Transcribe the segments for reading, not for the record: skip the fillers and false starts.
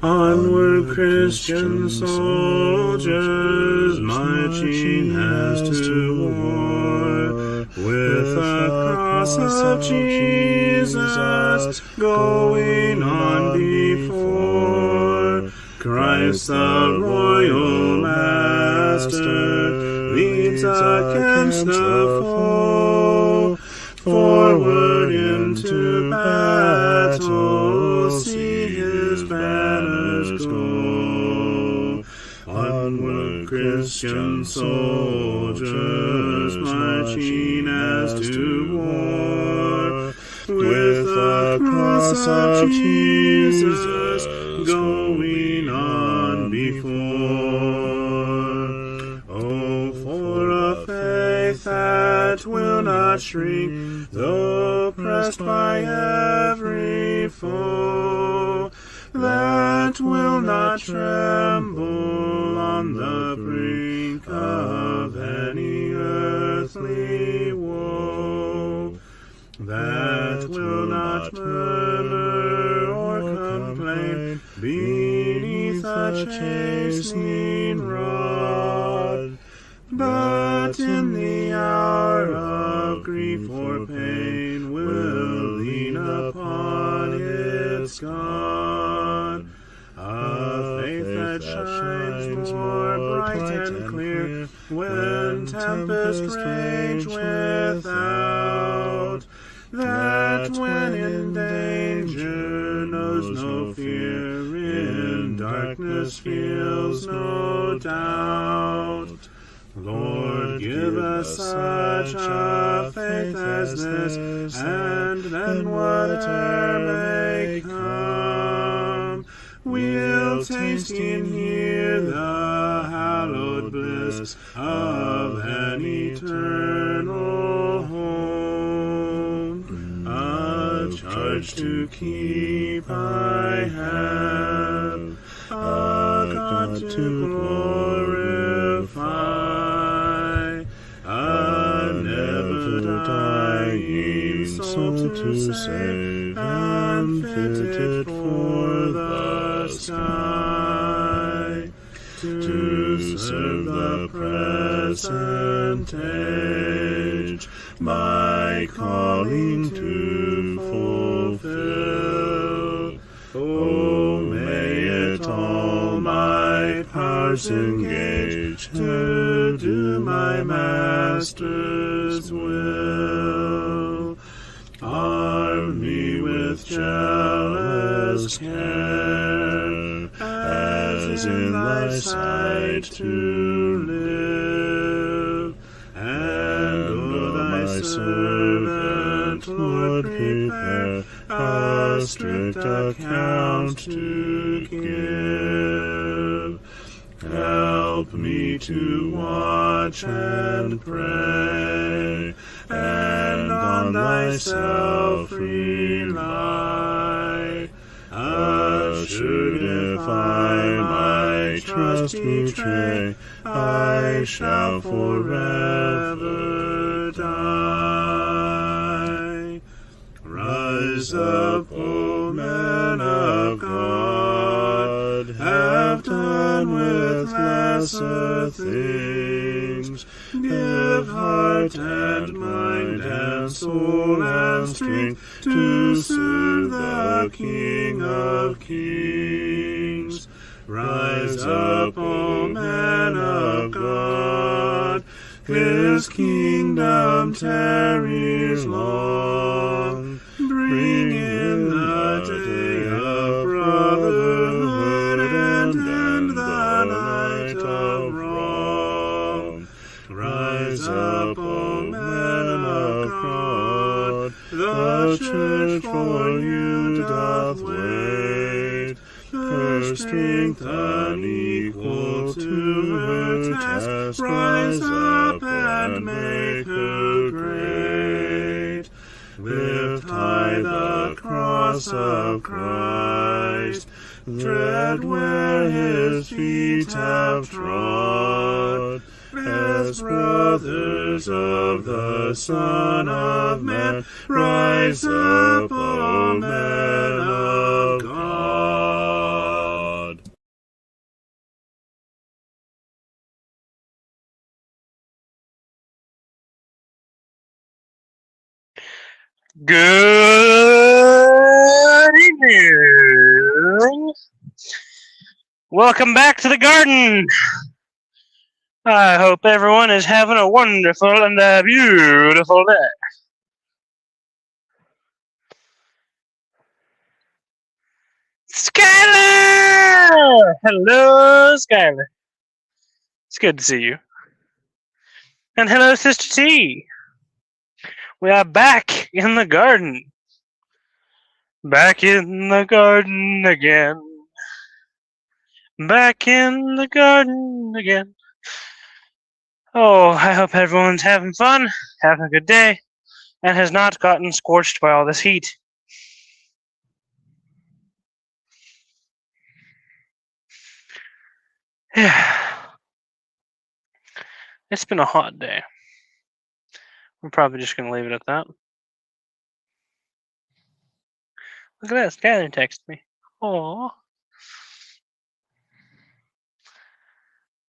Onward, Christian soldiers, marching as to war, with the cross of Jesus going on before. Christ the royal master leads against the foe, forward into battle, see his banners go. Onward, Christian soldiers, marching as to war, with the cross of Jesus going on before. Oh, for a faith that will not shrink, though pressed by every foe, that will not tremble on the brink of any earthly woe, that will not murmur or complain beneath a chastening rod, but in the hour of grief or pain will lean upon its God. A faith that shines more bright and clear when tempest rage without, that when in danger knows no fear, in darkness feels no doubt. Lord, give us such a faith as this, and then whatever may come, we'll taste and hear the hallowed bliss of an eternal home. A charge to keep I have, a God to glorify, a never-dying soul to save, and fitted for the sky, to serve the present age, my calling to fulfill. Oh, may it all my powers engage to do my Master's will. Arm me with jealous care, as in thy sight to live, and O thy servant, Lord, prepare a strict account to give. Help me to watch and pray, and on thyself rely. Assured if I my trust betray, I shall forever die. Rise up, O men of God, have done with lesser things. Give heart and mind and soul and strength to serve the King of Kings. Rise up, O men of God, his kingdom tarries long. Bring in the day of brotherhood and end the night of wrong. Rise up, O men of God, the church for you doth wait. Her strength unequal to her task, rise up and make her great. Lift high the cross of Christ, tread where his feet have trod. As brothers of the Son of Man, rise up, O men of God. Good evening. Welcome back to the garden. I hope everyone is having a wonderful and a beautiful day. Skylar! Hello, Skylar. It's good to see you. And hello, Sister T. We are back in the garden. Back in the garden again. Back in the garden again. Oh, I hope everyone's having fun, having a good day, and has not gotten scorched by all this heat. It's been a hot day. I'm probably just going to leave it at that. Look at that, Skyler texted me. Aww.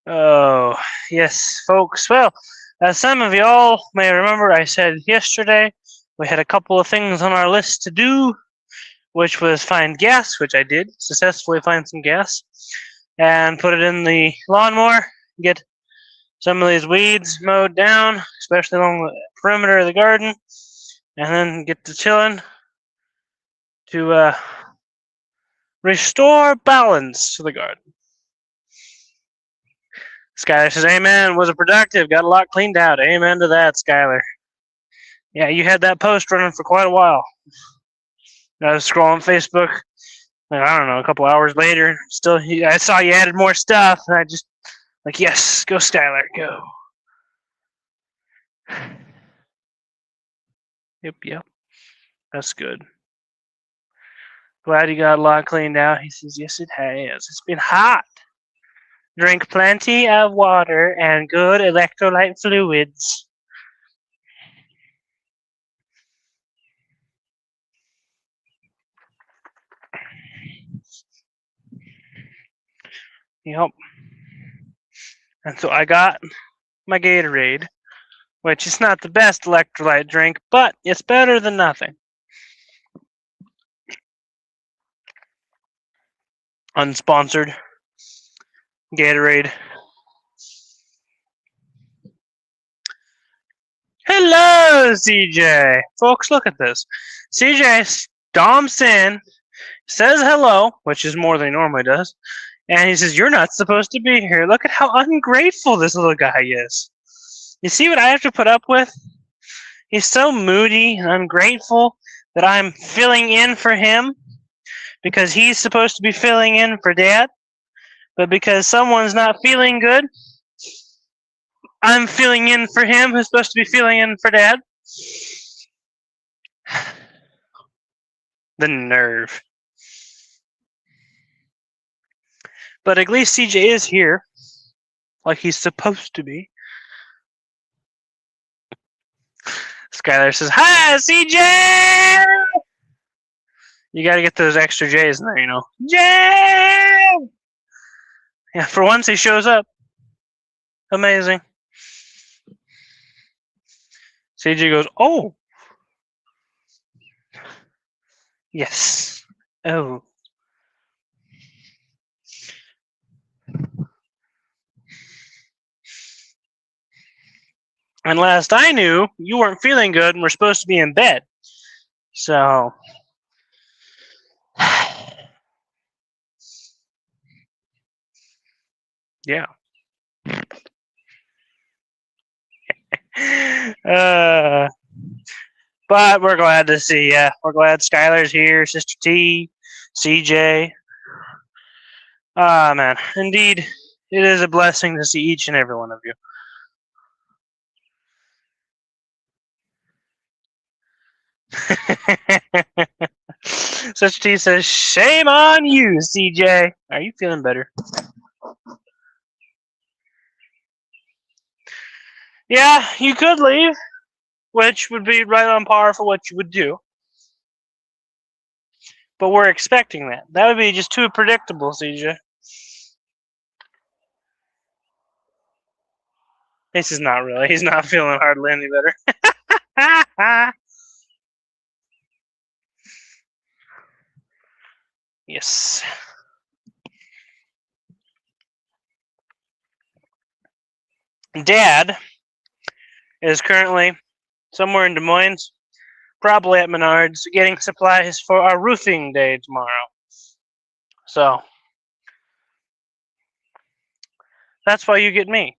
Oh, yes, folks. Well, as some of y'all may remember, I said yesterday we had a couple of things on our list to do, which was find gas, which I did successfully find some gas, and put it in the lawnmower, get some of these weeds mowed down, especially along the perimeter of the garden, and then get to chilling to restore balance to the garden. Skylar says, amen, was it productive? Got a lot cleaned out. Amen to that, Skylar. Yeah, you had that post running for quite a while. I was scrolling Facebook, like, I don't know, a couple hours later, still, I saw you added more stuff, and I just, like, yes, go Skylar, go. Yep, that's good. Glad you got a lot cleaned out. He says, yes, it has. It's been hot. Drink plenty of water and good electrolyte fluids. Yep. And so I got my Gatorade, which is not the best electrolyte drink, but it's better than nothing. Unsponsored Gatorade. Hello, CJ. Folks, look at this. CJ stomps in, says hello, which is more than he normally does, and he says, you're not supposed to be here. Look at how ungrateful this little guy is. You see what I have to put up with? He's so moody and ungrateful that I'm filling in for him because he's supposed to be filling in for Dad. But because someone's not feeling good, I'm filling in for him who's supposed to be filling in for Dad. The nerve. But at least CJ is here, like he's supposed to be. Skylar says, hi, CJ! You gotta get those extra J's in there, you know. Jay! Yeah, for once he shows up. Amazing. CJ goes, oh. Yes. Oh. And last I knew, you weren't feeling good and were supposed to be in bed. So. Yeah. But we're glad to see ya. We're glad Skylar's here, Sister T, CJ. Ah, man. Indeed, it is a blessing to see each and every one of you. Sister T says, shame on you, CJ. Are you feeling better? Yeah, you could leave, which would be right on par for what you would do. But we're expecting that. That would be just too predictable, CJ. This is not really. He's not feeling hardly any better. Yes. Dad is currently somewhere in Des Moines, probably at Menards, getting supplies for our roofing day tomorrow. So that's why you get me.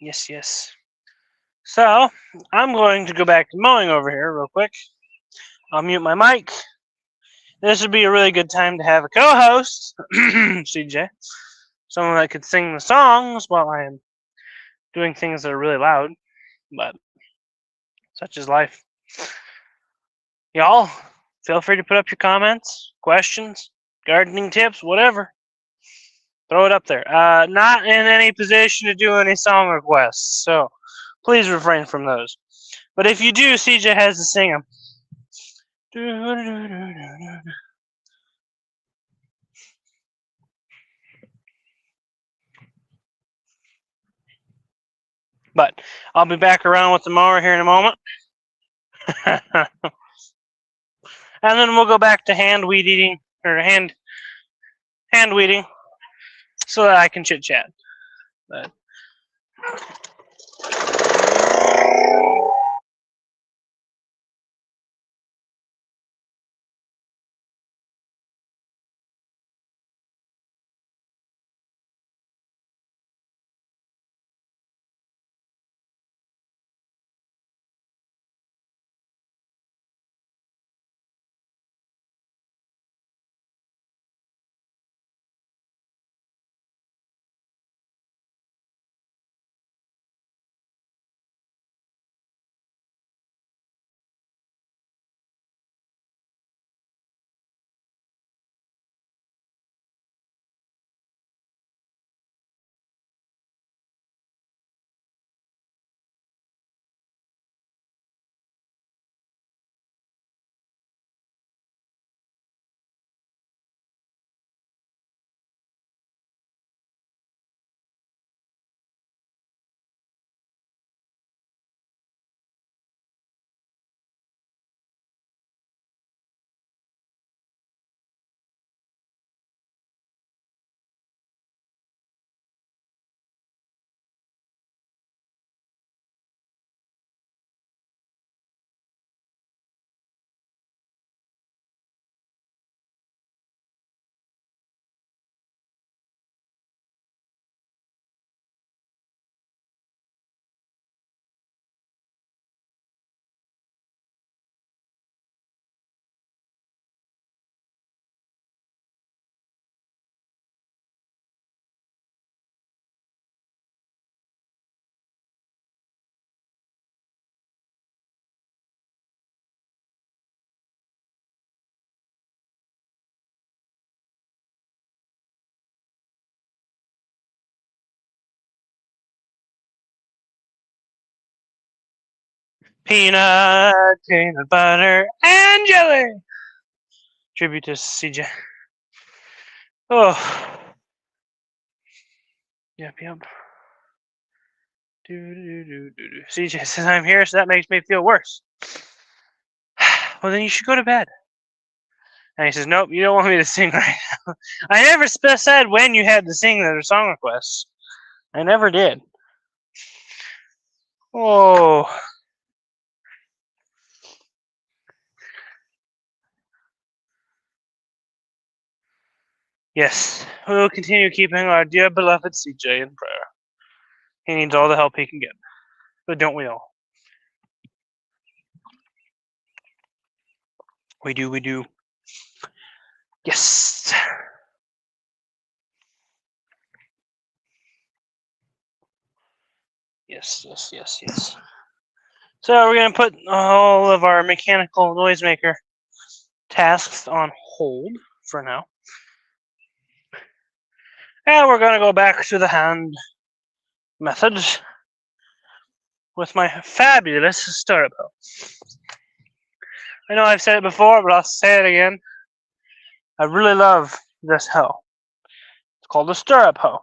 Yes, yes. So I'm going to go back to mowing over here real quick. I'll mute my mic. This would be a really good time to have a co-host, CJ, someone that could sing the songs while I am doing things that are really loud, but such is life. Y'all, feel free to put up your comments, questions, gardening tips, whatever. Throw it up there. Not in any position to do any song requests, so please refrain from those. But if you do, CJ has to sing them. But I'll be back around with the mower here in a moment. And then we'll go back to hand weeding so that I can chit chat. But peanut butter, and jelly. Tribute to CJ. Oh. Yep. CJ says I'm here, so that makes me feel worse. Well, then you should go to bed. And he says, nope, you don't want me to sing right now. I never said when you had to sing the song requests. I never did. Oh. Yes, we will continue keeping our dear beloved CJ in prayer. He needs all the help he can get. But don't we all? We do. Yes. Yes. So we're going to put all of our mechanical noisemaker tasks on hold for now. And we're going to go back to the hand method with my fabulous stirrup hoe. I know I've said it before, but I'll say it again. I really love this hoe. It's called a stirrup hoe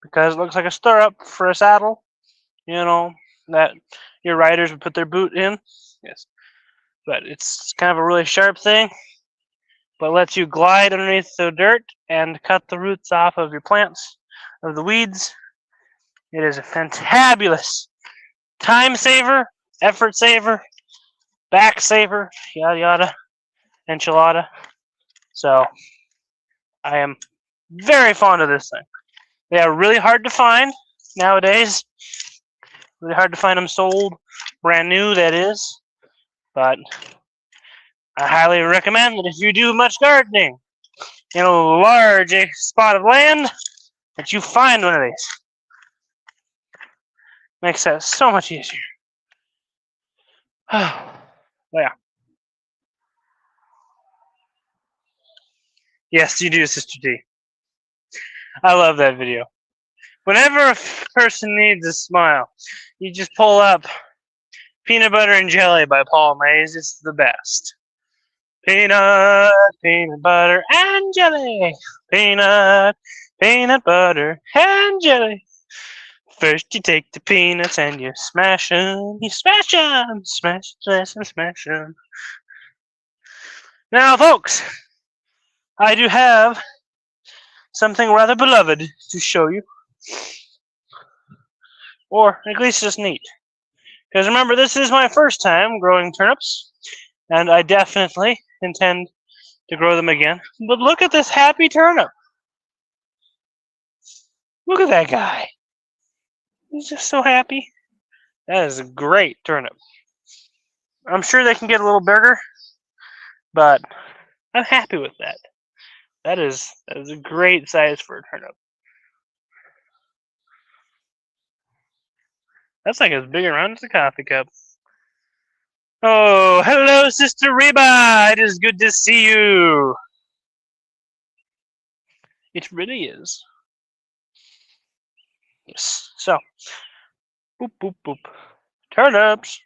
because it looks like a stirrup for a saddle, you know, that your riders would put their boot in. Yes, but it's kind of a really sharp thing, but lets you glide underneath the dirt and cut the roots off of your plants, of the weeds. It is a fantabulous time saver, effort saver, back saver, yada yada, enchilada. So I am very fond of this thing. They are really hard to find nowadays. Really hard to find them sold, brand new, that is. But I highly recommend that if you do much gardening in a large spot of land, that you find one of these. Makes that so much easier. Yeah. Yes, you do, Sister D. I love that video. Whenever a person needs a smile, you just pull up Peanut Butter and Jelly by Paul Mays. It's the best. Peanut, peanut butter and jelly. Peanut, peanut butter and jelly. First you take the peanuts and you smash them. You smash them. Smash, smash, and smash them. Now, folks, I do have something rather beloved to show you. Or at least just neat. Because remember, this is my first time growing turnips. And I definitely intend to grow them again. But look at this happy turnip. Look at that guy. He's just so happy. That is a great turnip. I'm sure they can get a little bigger, but I'm happy with that. That is a great size for a turnip. That's like as big around as a coffee cup. Oh, hello, Sister Reba. It is good to see you. It really is. Yes. So, boop, boop, boop. Turnips.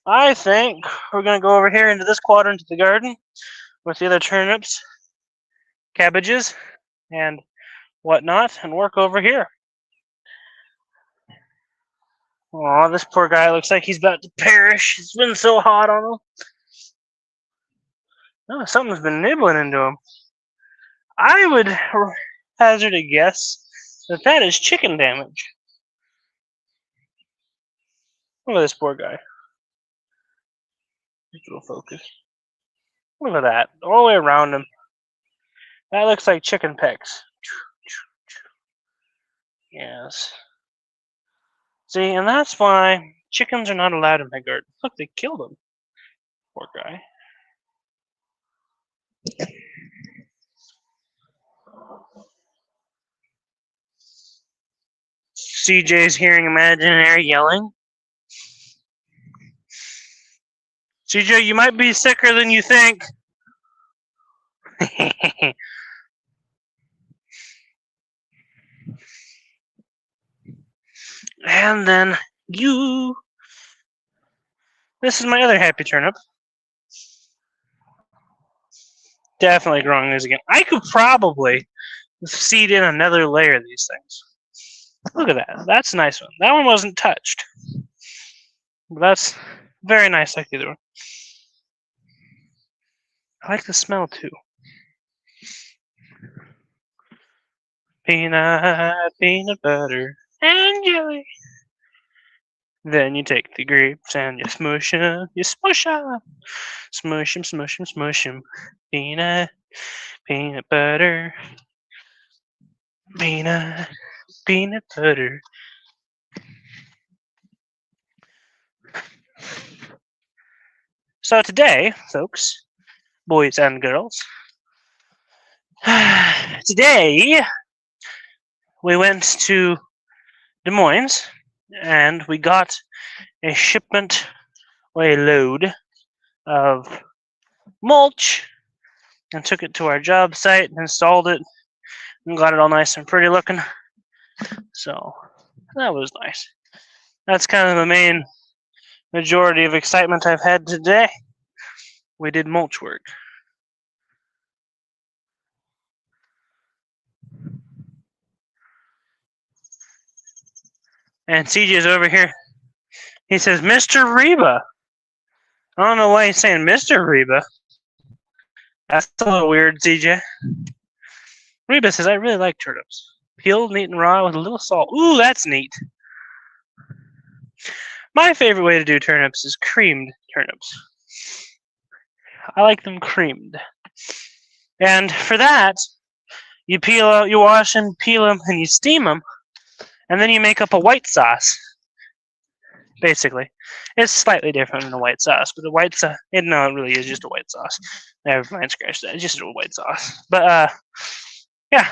I think we're going to go over here into this quadrant of the garden with the other turnips, cabbages, and whatnot, and work over here. Aw, this poor guy looks like he's about to perish. It's been so hot on him. Oh, something's been nibbling into him. I would hazard a guess that that is chicken damage. Look at this poor guy. Just a little focus. Look at that, all the way around him. That looks like chicken pecks. Yes. See, and that's why chickens are not allowed in my garden. Look, they killed him. Poor guy. CJ's hearing imaginary yelling. CJ, you might be sicker than you think. And then you. This is my other happy turnip. Definitely growing these again. I could probably seed in another layer of these things. Look at that. That's a nice one. That one wasn't touched. But that's very nice like the other one. I like the smell too. Peanut butter, and jelly. Then you take the grapes and you smush them. You smush them. Smush them, smush them, smush them. Peanut butter. Peanut butter. So today, folks, boys and girls, today we went to Des Moines and we got a shipment or a load of mulch and took it to our job site and installed it and got it all nice and pretty looking. So that was nice. That's kind of the main majority of excitement I've had today. We did mulch work. And CJ's over here. He says, Mr. Reba. I don't know why he's saying Mr. Reba. That's a little weird, CJ. Reba says, I really like turnips. Peeled, neat, and raw with a little salt. Ooh, that's neat. My favorite way to do turnips is creamed turnips. I like them creamed. And for that, you wash and peel them, and you steam them, and then you make up a white sauce. Basically, it's slightly different than a white sauce, but the white sauce, no, it really is just a white sauce. Never mind, scratch that. It's just a white sauce. But yeah,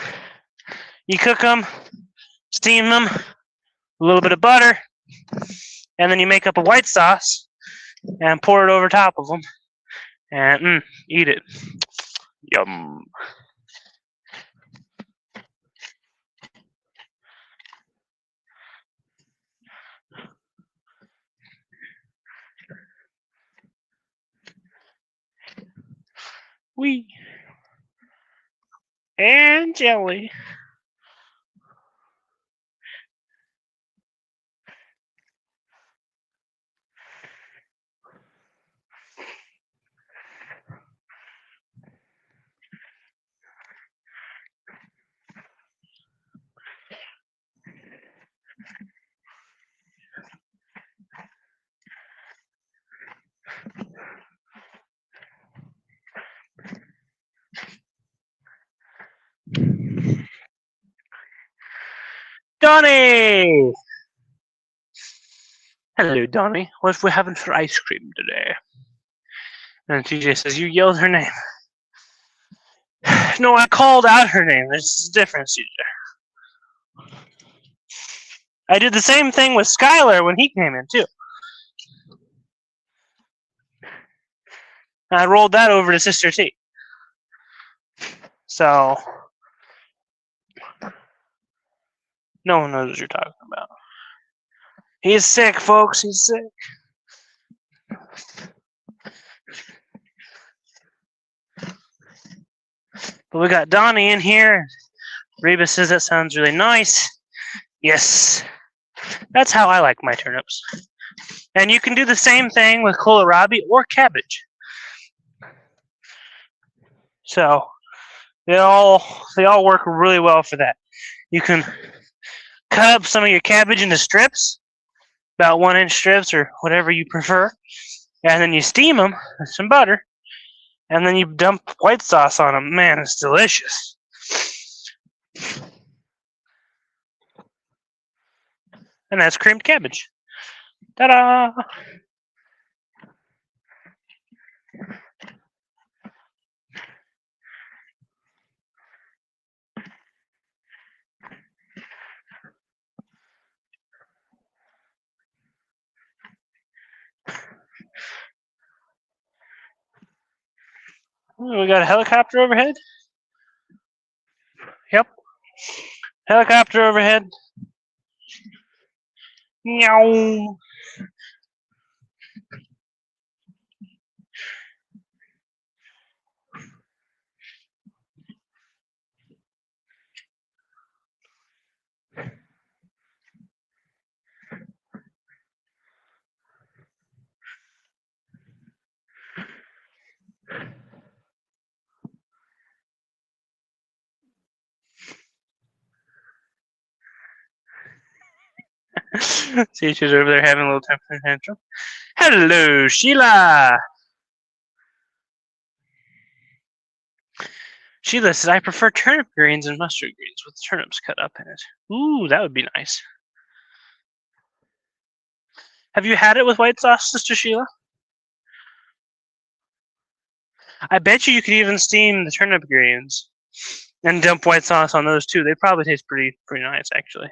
you cook them, steam them, a little bit of butter, and then you make up a white sauce and pour it over top of them, and eat it. Yum. Wee. And jelly. Donnie! Hello, Donnie. What are we having for ice cream today? And TJ says, you yelled her name. No, I called out her name. There's a difference, TJ. I did the same thing with Skylar when he came in, too. I rolled that over to Sister T. So, no one knows what you're talking about. He's sick, folks. He's sick. But we got Donnie in here. Reba says that sounds really nice. Yes. That's how I like my turnips. And you can do the same thing with kohlrabi or cabbage. So they all work really well for that. You can cut up some of your cabbage into strips, about 1-inch strips or whatever you prefer, and then you steam them with some butter, and then you dump white sauce on them. Man, it's delicious. And that's creamed cabbage. Ta-da! We got a helicopter overhead. Yep. Helicopter overhead. Meow. See, she's over there having a little temper tantrum. Hello, Sheila. Sheila says, I prefer turnip greens and mustard greens with turnips cut up in it. Ooh, that would be nice. Have you had it with white sauce, Sister Sheila? I bet you could even steam the turnip greens and dump white sauce on those too. They probably taste pretty nice, actually.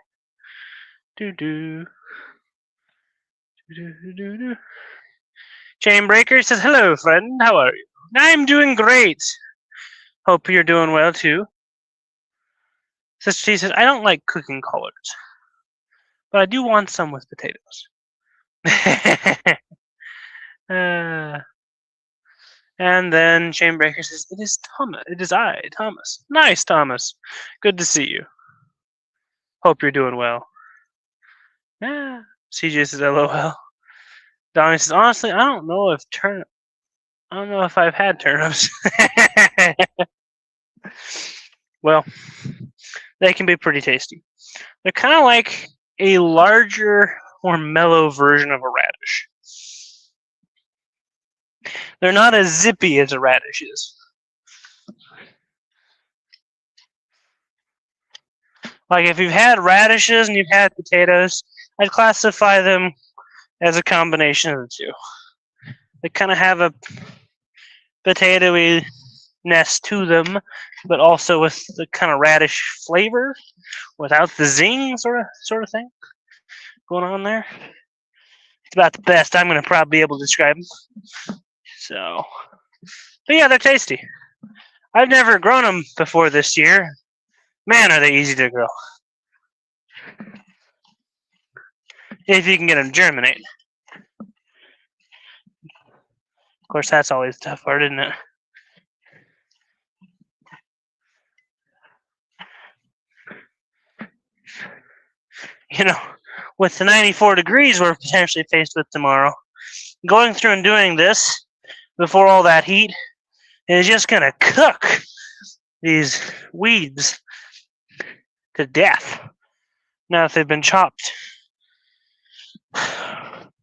Do. Chainbreaker says, hello, friend. How are you? I'm doing great. Hope you're doing well, too. Sister T says, I don't like cooking collards, but I do want some with potatoes. And then Chainbreaker says, it is Thomas. It is I, Thomas. Nice, Thomas. Good to see you. Hope you're doing well. Yeah. CJ says LOL. Donnie says, honestly, I don't know if I've had turnips. Well, they can be pretty tasty. They're kind of like a larger, more mellow version of a radish. They're not as zippy as a radish is. Like if you've had radishes and you've had potatoes, I'd classify them as a combination of the two. They kind of have a potatoey-ness to them, but also with the kind of radish flavor without the zing sort of thing going on there. It's about the best I'm going to probably be able to describe them. So, but yeah, they're tasty. I've never grown them before this year. Man, are they easy to grow. If you can get them to germinate. Of course, that's always the tough part, isn't it? You know, with the 94 degrees we're potentially faced with tomorrow, going through and doing this before all that heat is just going to cook these weeds to death. Now, if they've been chopped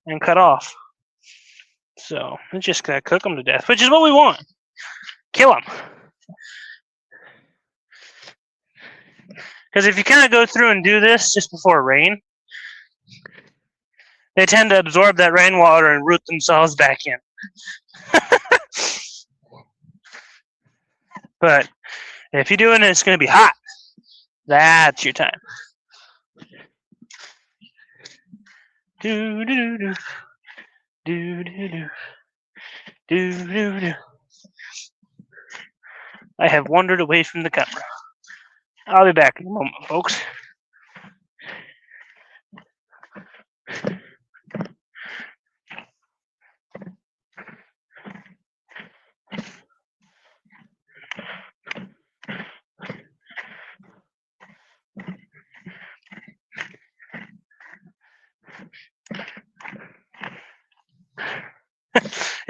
and cut off. So, it's just going to cook them to death, which is what we want. Kill them. Because if you kind of go through and do this just before rain, they tend to absorb that rainwater and root themselves back in. But if you're doing it, it's going to be hot. That's your time. Do do do do do do do do do. I have wandered away from the camera. I'll be back in a moment, folks.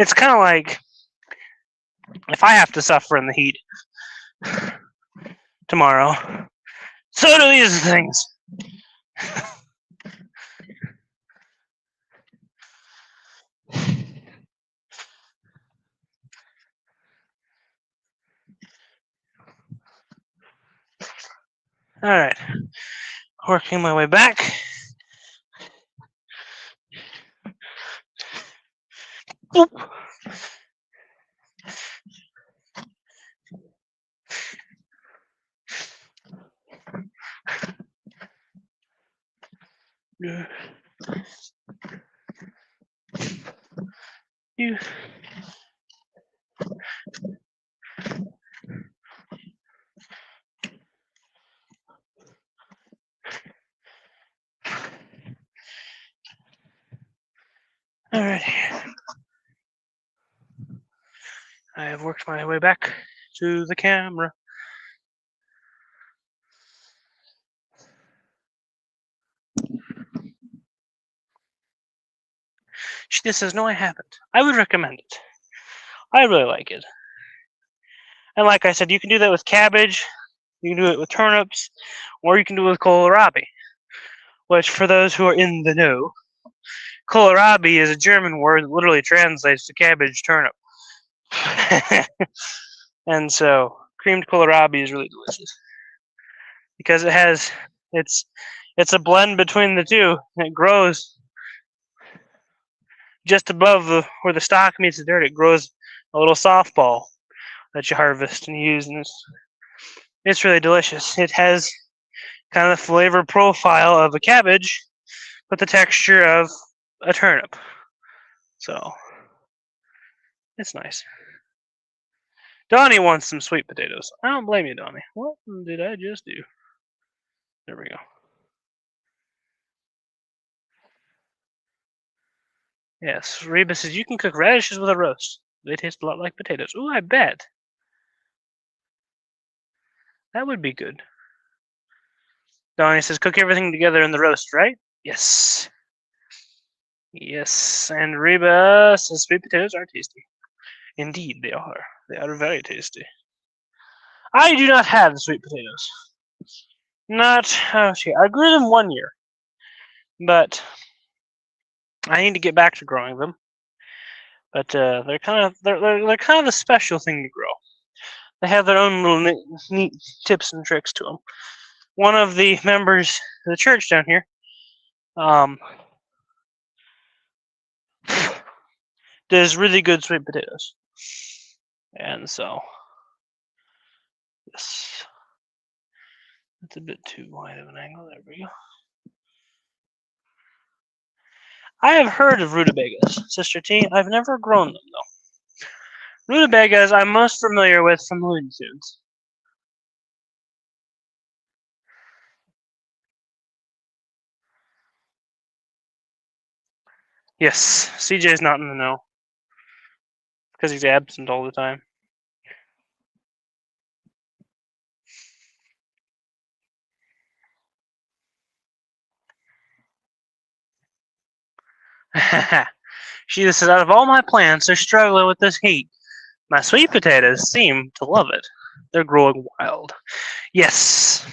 It's kind of like if I have to suffer in the heat tomorrow, so do these things. All right, working my way back. Oop. You. All right. I have worked my way back to the camera. She says, no, I haven't. I would recommend it. I really like it. And like I said, you can do that with cabbage, you can do it with turnips, or you can do it with kohlrabi, which for those who are in the know, kohlrabi is a German word that literally translates to cabbage turnip. And so creamed kohlrabi is really delicious because it's a blend between the two. It grows just above where the stalk meets the dirt. It grows a little softball that you harvest and use, and it's really delicious. It has kind of the flavor profile of a cabbage, but the texture of a turnip. So it's nice. Donnie wants some sweet potatoes. I don't blame you, Donnie. What did I just do? There we go. Yes, Reba says you can cook radishes with a roast. They taste a lot like potatoes. Ooh, I bet. That would be good. Donnie says cook everything together in the roast, right? Yes. Yes. And Reba says sweet potatoes are tasty. Indeed, they are. They are very tasty. I do not have sweet potatoes. Not. Okay, I grew them 1 year, but I need to get back to growing them. But they're kind of a special thing to grow. They have their own little neat tips and tricks to them. One of the members of the church down here, does really good sweet potatoes, and so yes, that's a bit too wide of an angle. There we go. I have heard of rutabagas, Sister T. I've never grown them though. Rutabagas I'm most familiar with from Looney Tunes. Yes, CJ's not in the know because he's absent all the time. She just said, out of all my plants, they're struggling with this heat. My sweet potatoes seem to love it. They're growing wild. Yes.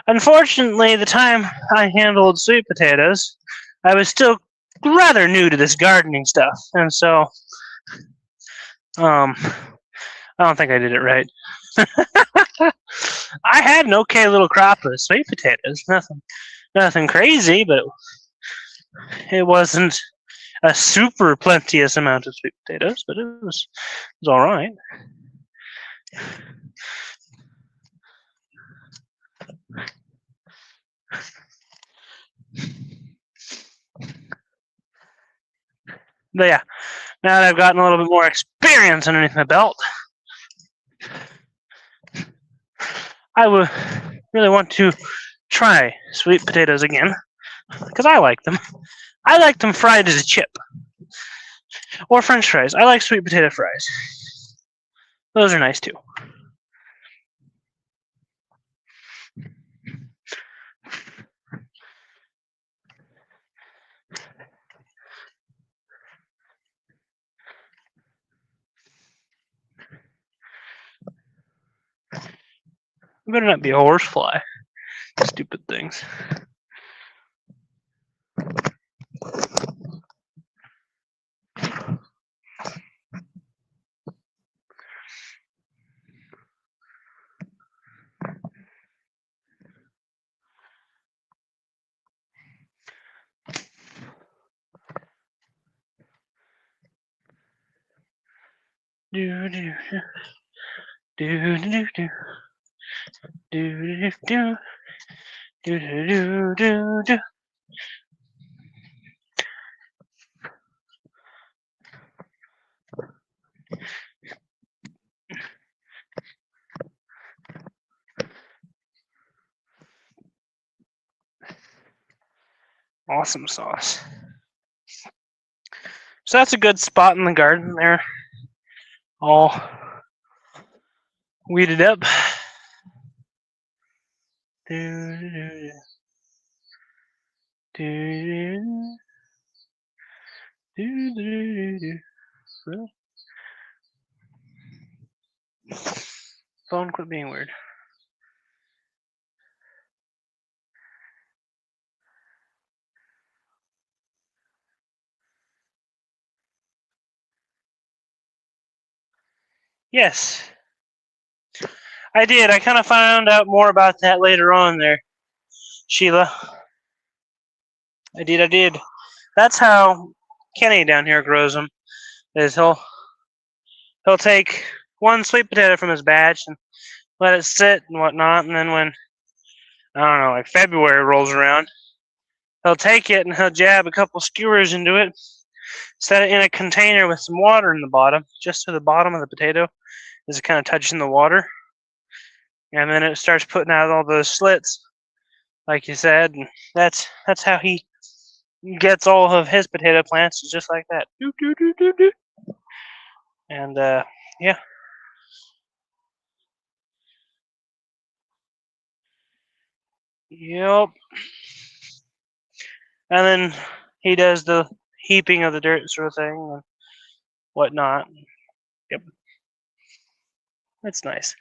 Unfortunately, the time I handled sweet potatoes, I was still rather new to this gardening stuff, and so I don't think I did it right. I had an okay little crop of sweet potatoes. Nothing crazy, but it wasn't a super plenteous amount of sweet potatoes, but it was all right. But yeah, now that I've gotten a little bit more experience underneath my belt, I would really want to try sweet potatoes again because I like them. I like them fried as a chip or French fries. I like sweet potato fries. Those are nice too. It better not be a horsefly. Stupid things. Do do do do do do do do do do do. Awesome sauce. So that's a good spot in the garden there. All weeded up. Do, do, do, do, do, do, do. Phone, quit being weird. Yes, I did. I kind of found out more about that later on there, Sheila. I did. That's how Kenny down here grows them. Is he'll take one sweet potato from his batch and let it sit and whatnot, and then when I don't know, like February rolls around, he'll take it and he'll jab a couple skewers into it, set it in a container with some water in the bottom, just so the bottom of the potato is kind of touching the water, and then it starts putting out all those slits, like you said, and that's how he gets all of his potato plants, just like that. And yeah. Yep. And then he does the heaping of the dirt sort of thing and whatnot. Yep. It's nice.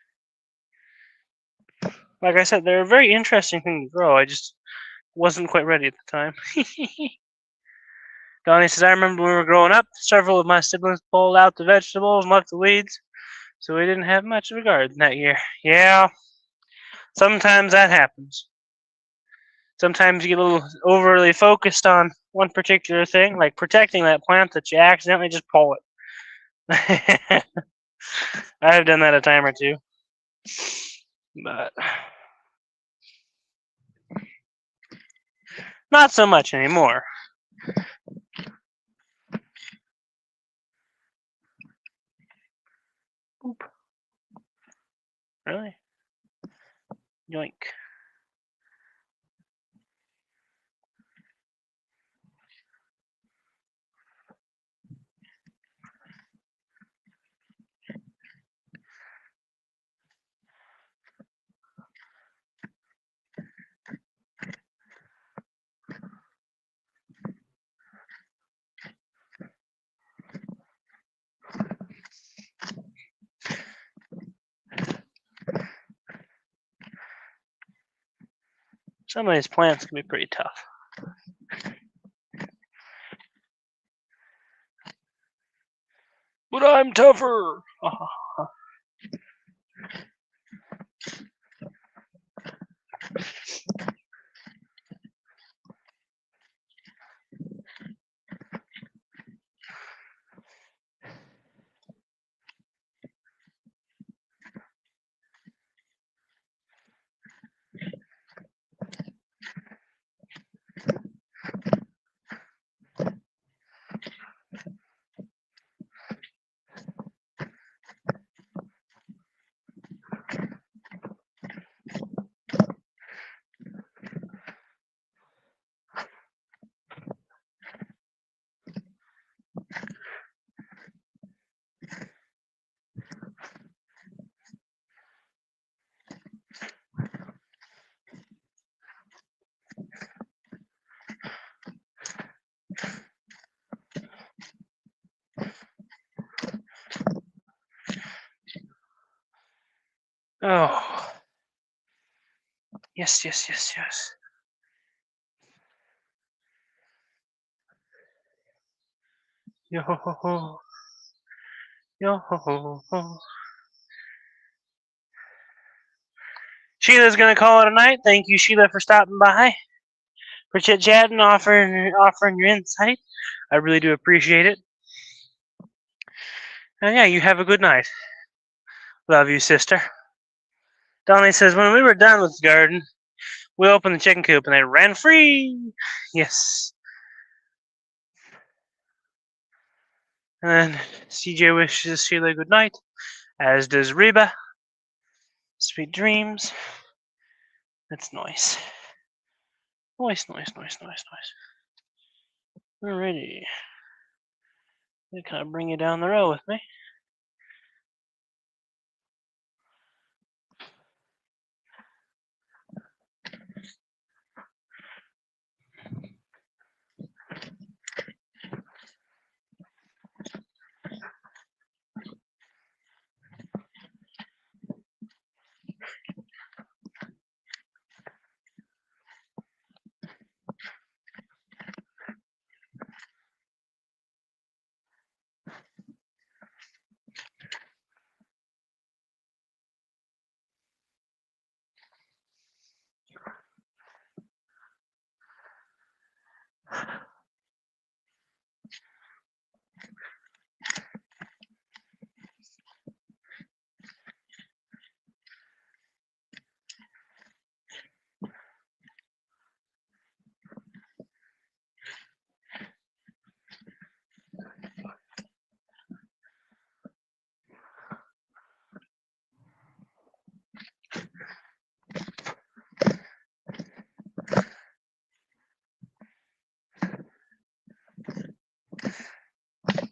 Like I said, they're a very interesting thing to grow. I just wasn't quite ready at the time. Donnie says, I remember when we were growing up, several of my siblings pulled out the vegetables and left the weeds, so we didn't have much of a garden that year. Yeah, sometimes that happens. Sometimes you get a little overly focused on one particular thing, like protecting that plant, that you accidentally just pull it. I've done that a time or two. But not so much anymore. Oop. Really? Yoink. Some of these plants can be pretty tough. But I'm tougher! Oh. Yes, yes, yes, yes. Yo ho ho ho. Yo ho ho ho. Sheila's gonna call it a night. Thank you, Sheila, for stopping by, for chit chatting, offering your insight. I really do appreciate it. And yeah, you have a good night. Love you, sister. Donnie says, when we were done with the garden, we opened the chicken coop and they ran free. Yes. And then CJ wishes Sheila good night, as does Reba. Sweet dreams. That's nice. Nice, nice, nice, nice, nice. Alrighty. I'm gonna kind of bring you down the row with me.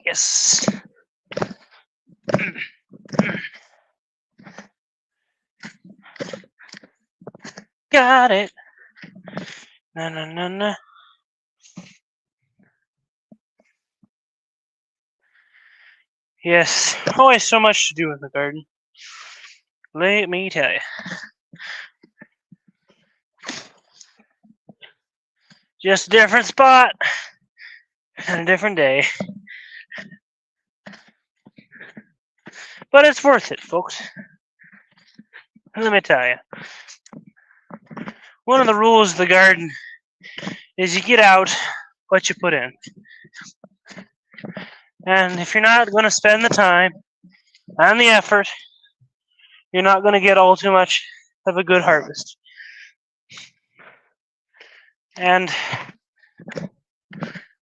Yes. Got it. Na na na na. Yes, always so much to do in the garden. Let me tell you. Just a different spot and a different day. But it's worth it, folks. Let me tell you. One of the rules of the garden is you get out what you put in. And if you're not going to spend the time and the effort, you're not going to get all too much of a good harvest. And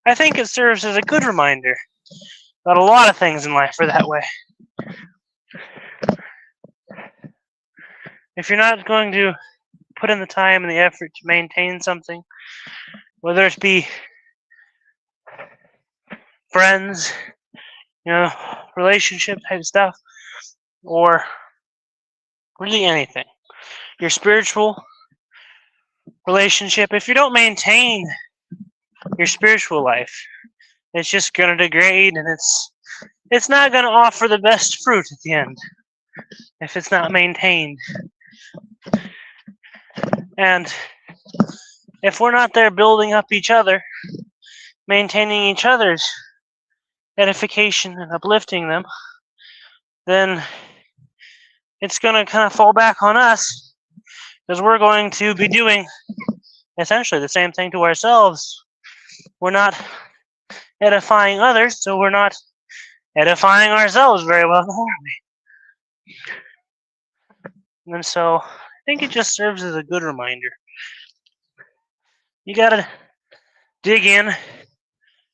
I think it serves as a good reminder that a lot of things in life are that way. If you're not going to put in the time and the effort to maintain something, whether it be friends, relationship type stuff, or really anything, your spiritual relationship, if you don't maintain your spiritual life, it's just going to degrade, and it's not going to offer the best fruit at the end if it's not maintained. And if we're not there building up each other, maintaining each other's edification and uplifting them, then it's going to kind of fall back on us, because we're going to be doing essentially the same thing to ourselves. We're not edifying others, so we're not edifying ourselves very well, are we? And so I think it just serves as a good reminder. You gotta dig in,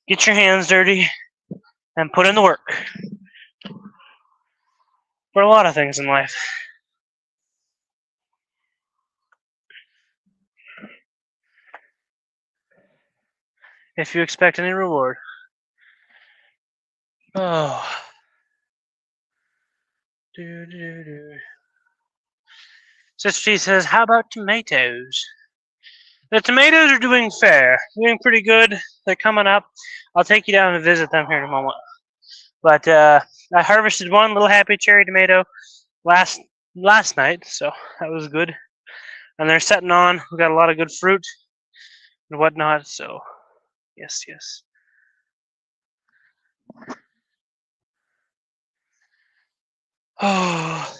get your hands dirty, and put in the work for a lot of things in life. If you expect any reward. Oh. Sister T says, how about tomatoes? The tomatoes are doing fair, doing pretty good. They're coming up. I'll take you down and visit them here in a moment. But I harvested one little happy cherry tomato last night, so that was good. And they're setting on. We got a lot of good fruit and whatnot. So yes. Oh.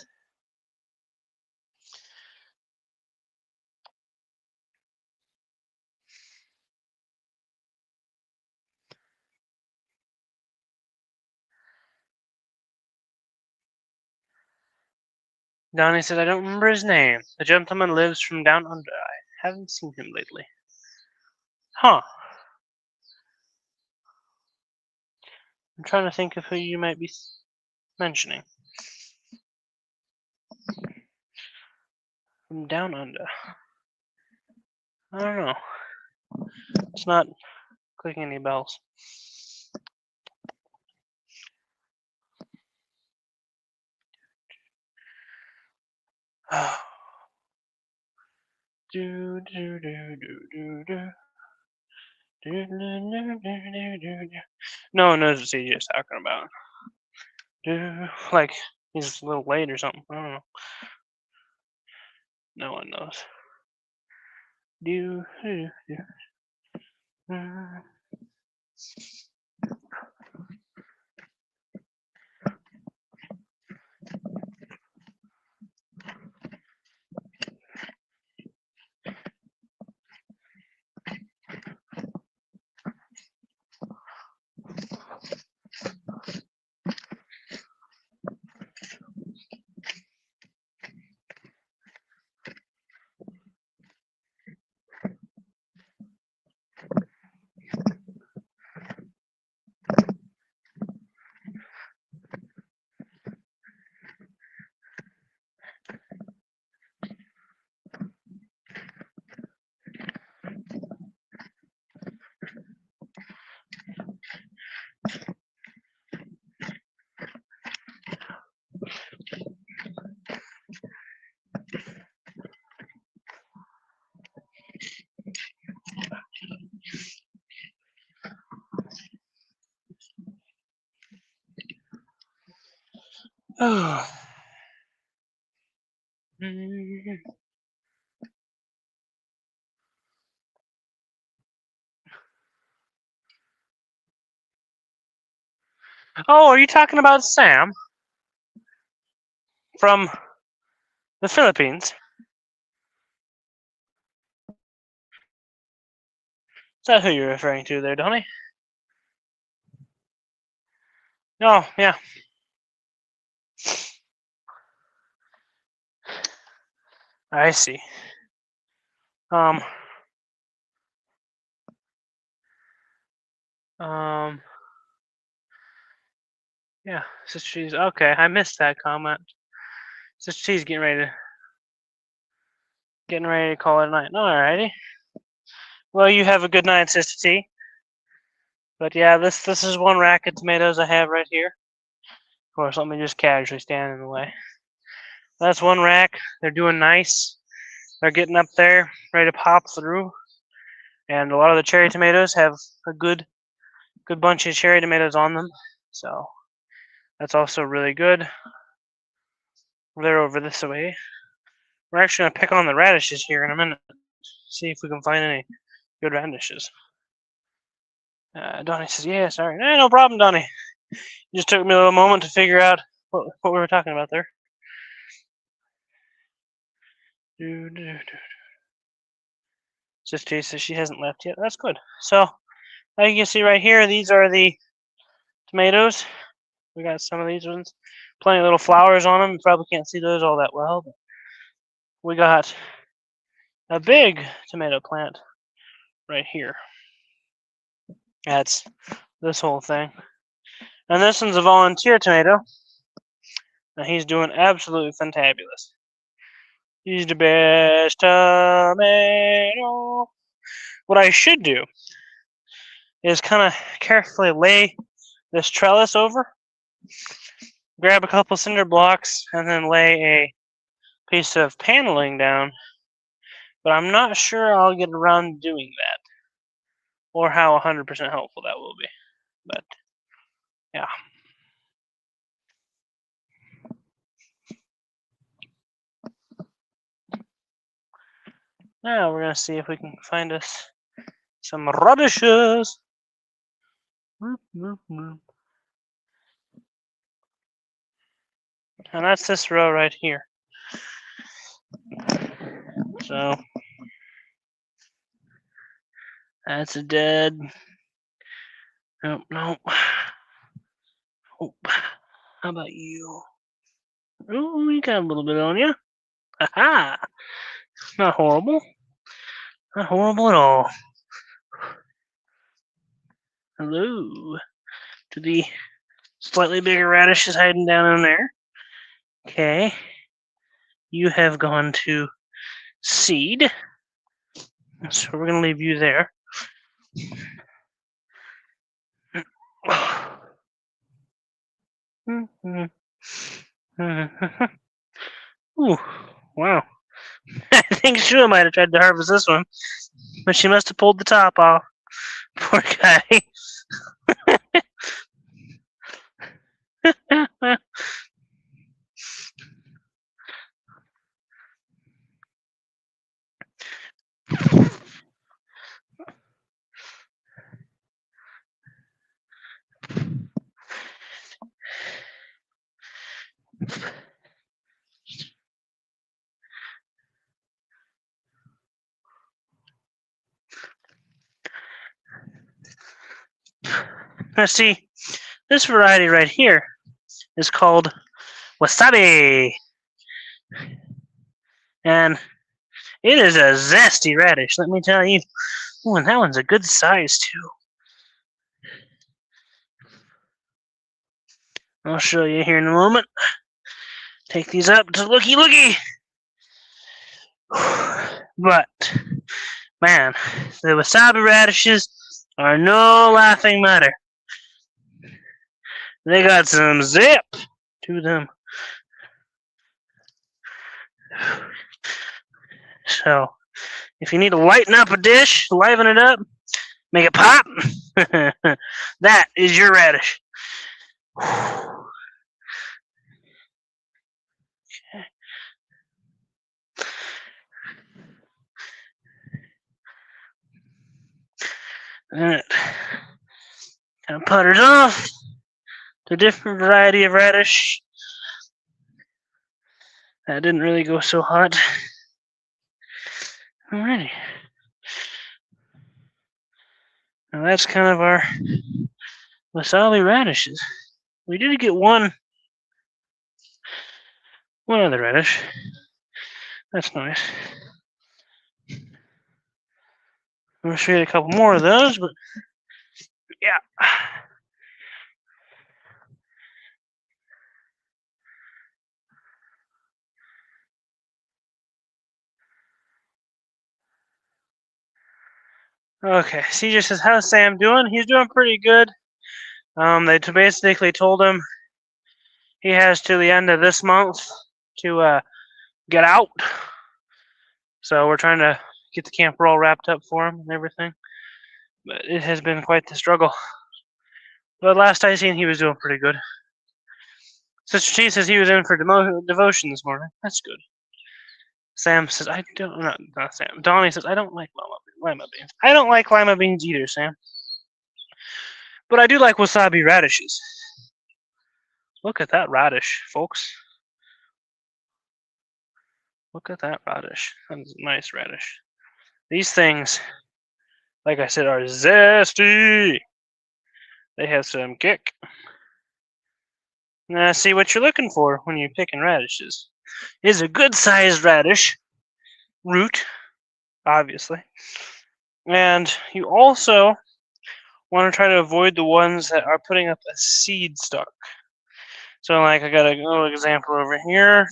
Donnie said, I don't remember his name. The gentleman lives from down under. I haven't seen him lately. Huh. I'm trying to think of who you might be mentioning. From down under. I don't know. It's not clicking any bells. No one knows what CJ's talking about. Like, he's a little late or something. I don't know. No one knows. Oh. Oh, are you talking about Sam from the Philippines? Is that who you're referring to there, Donnie? Oh, yeah. I see. Um, yeah, Sister Cheese. Okay, I missed that comment. Sister Cheese getting ready to call it a night. Alrighty. Well, you have a good night, Sister T. But yeah, this is one rack of tomatoes I have right here. Of course, let me just casually stand in the way. That's one rack. They're doing nice. They're getting up there, ready to pop through. And a lot of the cherry tomatoes have a good bunch of cherry tomatoes on them. So that's also really good. They're over this way. We're actually going to pick on the radishes here in a minute. See if we can find any good radishes. Donnie says, yeah, sorry. No problem, Donnie. It just took me a little moment to figure out what we were talking about there. Sister says she hasn't left yet. That's good. So, like you can see right here, these are the tomatoes. We got some of these ones. Plenty of little flowers on them. You probably can't see those all that well. But we got a big tomato plant right here. That's this whole thing. And this one's a volunteer tomato. And he's doing absolutely fantabulous. He's the best tomato. What I should do is kind of carefully lay this trellis over, grab a couple cinder blocks, and then lay a piece of paneling down. But I'm not sure I'll get around doing that, or how 100% helpful that will be. But yeah. Now we're gonna see if we can find us some radishes. And that's this row right here. So that's a dead. Nope, nope. Oh, how about you? Oh, you got a little bit on you. Aha! Not horrible. Not horrible at all. Hello to the slightly bigger radishes hiding down in there. Okay. You have gone to seed. So we're going to leave you there. Ooh, wow. I think Shua might have tried to harvest this one, but she must have pulled the top off. Poor guy. Now see, this variety right here is called wasabi. And it is a zesty radish, let me tell you. Ooh, and that one's a good size too. I'll show you here in a moment. Take these up to looky. But, man, the wasabi radishes are no laughing matter. They got some zip to them. So, if you need to lighten up a dish, liven it up, make it pop, that is your radish. And it kind of putters off to a different variety of radish. That didn't really go so hot. Alrighty. Now that's kind of our wasabi radishes. We did get one other radish. That's nice. I'm gonna show you a couple more of those, but yeah. Okay, CJ says, how's Sam doing? He's doing pretty good. They basically told him he has to the end of this month to get out. So we're trying to get the camper all wrapped up for him and everything. But it has been quite the struggle. But last I seen, he was doing pretty good. Sister T says he was in for devotion this morning. That's good. Sam says, I don't, not Sam. Donnie says, I don't like lima beans. I don't like lima beans either, Sam. But I do like wasabi radishes. Look at that radish, folks. Look at that radish. That's a nice radish. These things, like I said, are zesty. They have some kick. Now, see what you're looking for when you're picking radishes. Is a good-sized radish root, obviously. And you also want to try to avoid the ones that are putting up a seed stalk. So, like, I got a little example over here.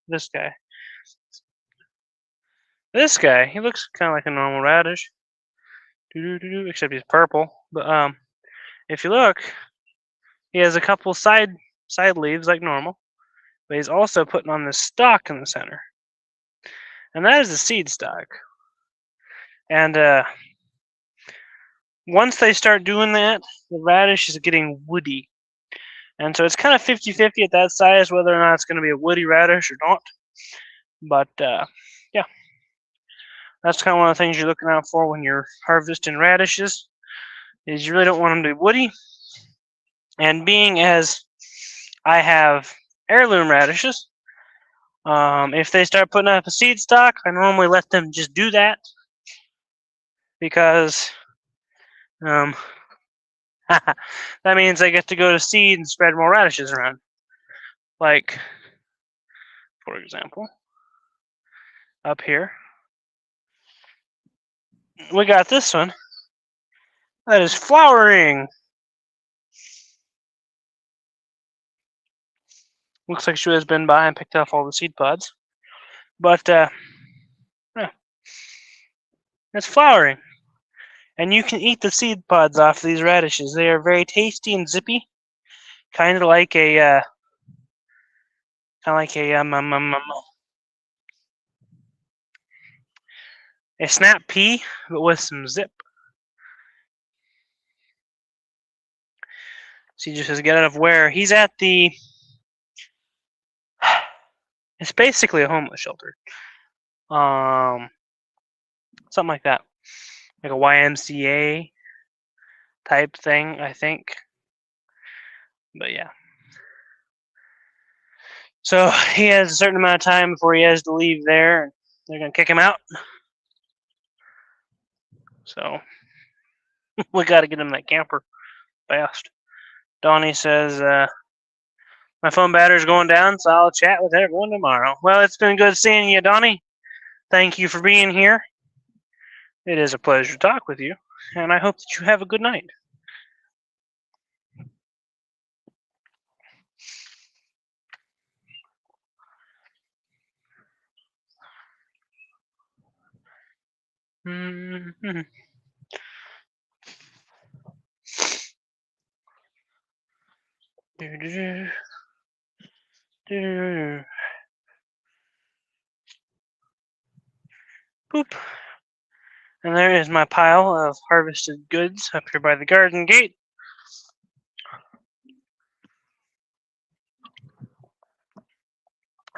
This guy. This guy, he looks kind of like a normal radish. Except he's purple. But if you look, he has a couple side leaves like normal. But he's also putting on this stalk in the center. And that is the seed stalk. And once they start doing that, the radish is getting woody. And so it's kind of 50-50 at that size whether or not it's going to be a woody radish or not. But yeah, that's kind of one of the things you're looking out for when you're harvesting radishes, is you really don't want them to be woody. And being as I have heirloom radishes, if they start putting up a seed stalk, I normally let them just do that, because that means I get to go to seed and spread more radishes around. Like, for example, up here, we got this one that is flowering. Looks like she has been by and picked off all the seed pods. But yeah, it's flowering. And you can eat the seed pods off these radishes. They are very tasty and zippy. Kind of like a snap pea, but with some zip. So he just says, get out of where? He's at the... It's basically a homeless shelter. Something like that. Like a YMCA type thing, I think. But yeah. So he has a certain amount of time before he has to leave there. They're going to kick him out. So we got to get him that camper fast. Donnie says, my phone battery's going down, so I'll chat with everyone tomorrow. Well, it's been good seeing you, Donnie. Thank you for being here. It is a pleasure to talk with you, and I hope that you have a good night. Mm-hmm. Boop. And there is my pile of harvested goods up here by the garden gate.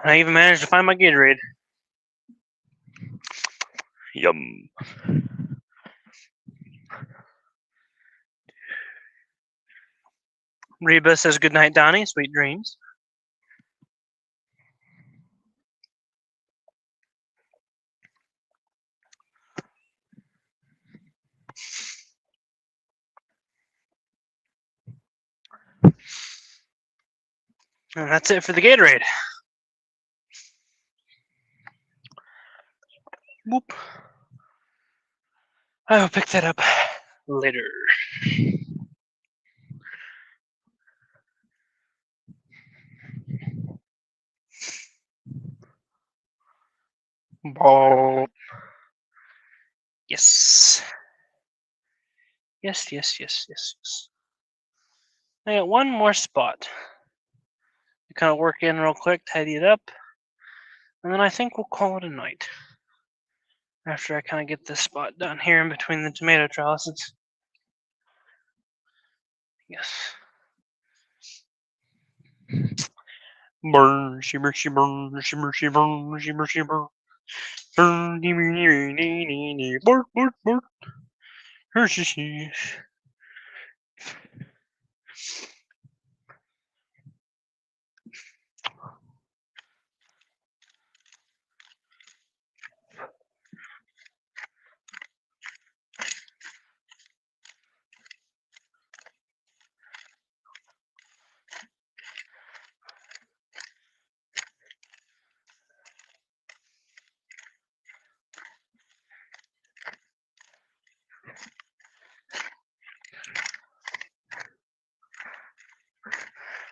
And I even managed to find my Gatorade. Yum. Reba says good night, Donnie. Sweet dreams. And that's it for the Gatorade. Boop. I will pick that up later. Ball. Yes. Yes. I got one more spot. To kind of work in real quick, tidy it up, and then I think we'll call it a night. After I kind of get this spot done here in between the tomato trellises. Yes. Burn, shimmer, shimmer, shimmer, shimmer, shimmer, shimmer. Burn, burn, burn, burn.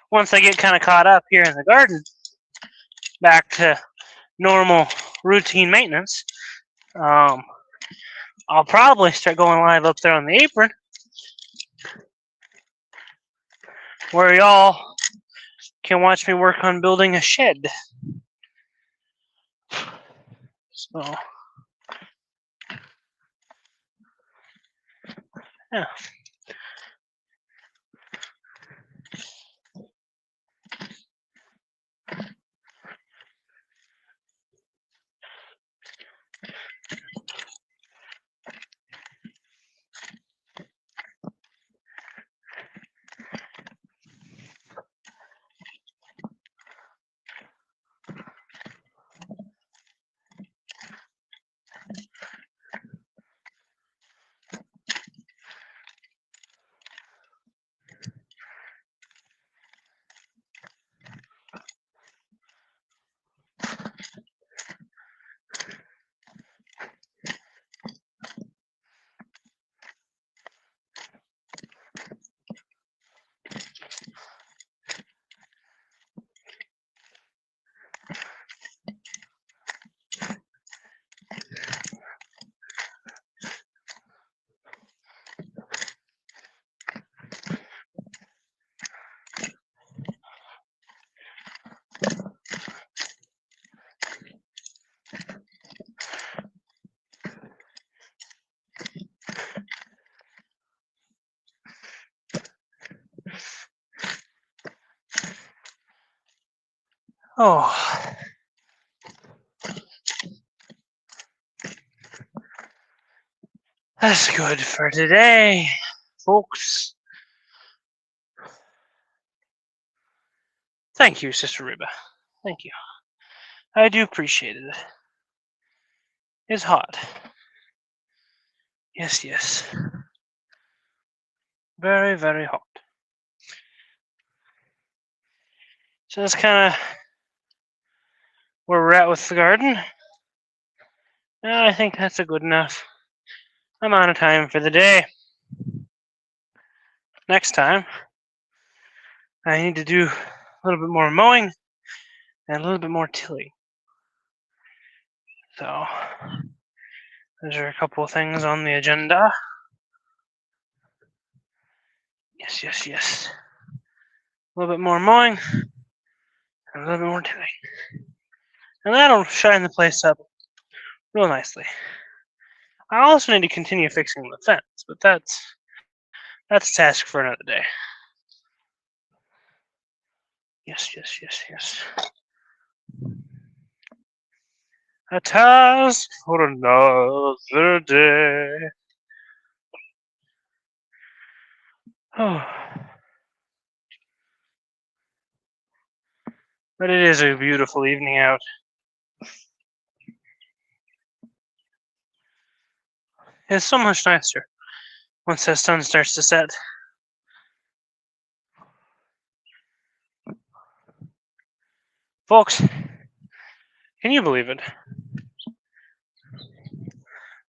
Once I get kind of caught up here in the garden, back to normal routine maintenance, I'll probably start going live up there on the apron, where y'all can watch me work on building a shed. So, yeah. Oh. That's good for today, folks. Thank you, Sister Reba. Thank you. I do appreciate it. It's hot. Yes. Very, very hot. So that's kind of where we're at with the garden. I think that's a good enough amount of time for the day. Next time, I need to do a little bit more mowing and a little bit more tilling. So, those are a couple of things on the agenda. Yes. A little bit more mowing and a little bit more tilling. And that'll shine the place up real nicely. I also need to continue fixing the fence, but that's a task for another day. Yes. A task for another day. Oh. But it is a beautiful evening out. It's so much nicer once that sun starts to set. Folks, can you believe it?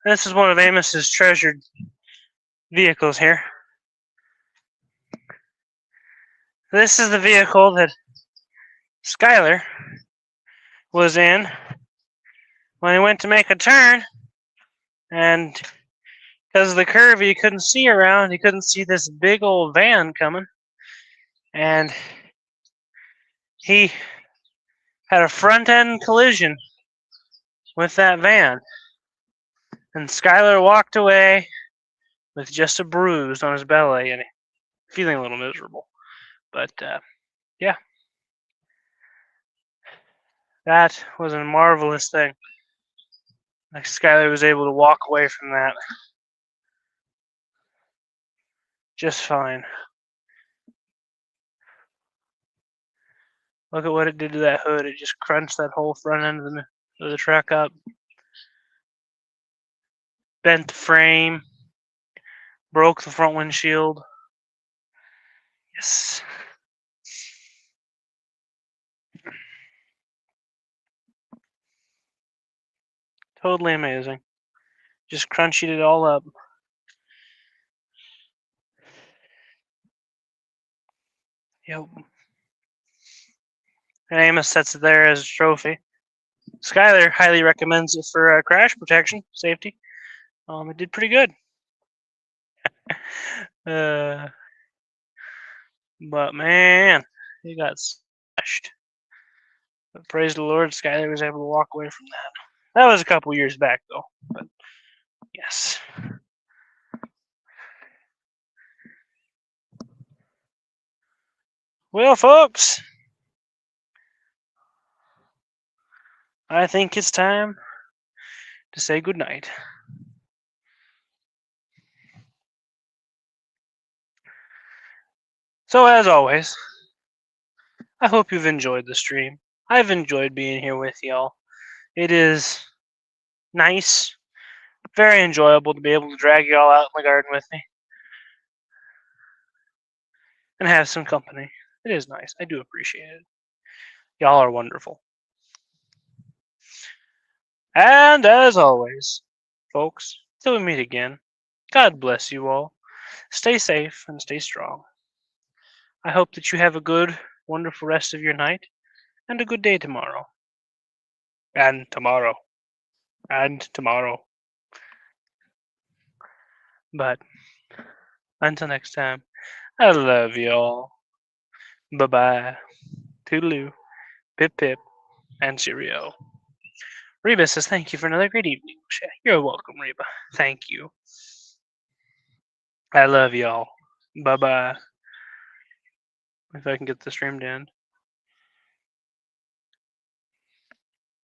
This is one of Amos's treasured vehicles here. This is the vehicle that Skylar was in when he went to make a turn, and because of the curve he couldn't see around, he couldn't see this big old van coming, and he had a front-end collision with that van, and Skylar walked away with just a bruise on his belly and feeling a little miserable. But yeah, that was a marvelous thing. Like Skylar was able to walk away from that just fine. Look at what it did to that hood. It just crunched that whole front end of the truck up. Bent the frame. Broke the front windshield. Yes. Totally amazing. Just crunched it all up. Yep. And Amos sets it there as a trophy. Skylar highly recommends it for crash protection, safety. It did pretty good. But man, he got smashed. But praise the Lord, Skylar was able to walk away from that. That was a couple years back, though. But yes. Well, folks, I think it's time to say goodnight. So, as always, I hope you've enjoyed the stream. I've enjoyed being here with y'all. It is nice, very enjoyable to be able to drag y'all out in the garden with me and have some company. It is nice. I do appreciate it. Y'all are wonderful. And as always, folks, till we meet again, God bless you all. Stay safe and stay strong. I hope that you have a good, wonderful rest of your night and a good day tomorrow. And tomorrow. And tomorrow. But until next time, I love y'all. Bye-bye. Toodaloo. Pip pip. And cheerio. Reba says thank you for another great evening. You're welcome, Reba. Thank you. I love y'all. Bye-bye. If I can get the stream to end.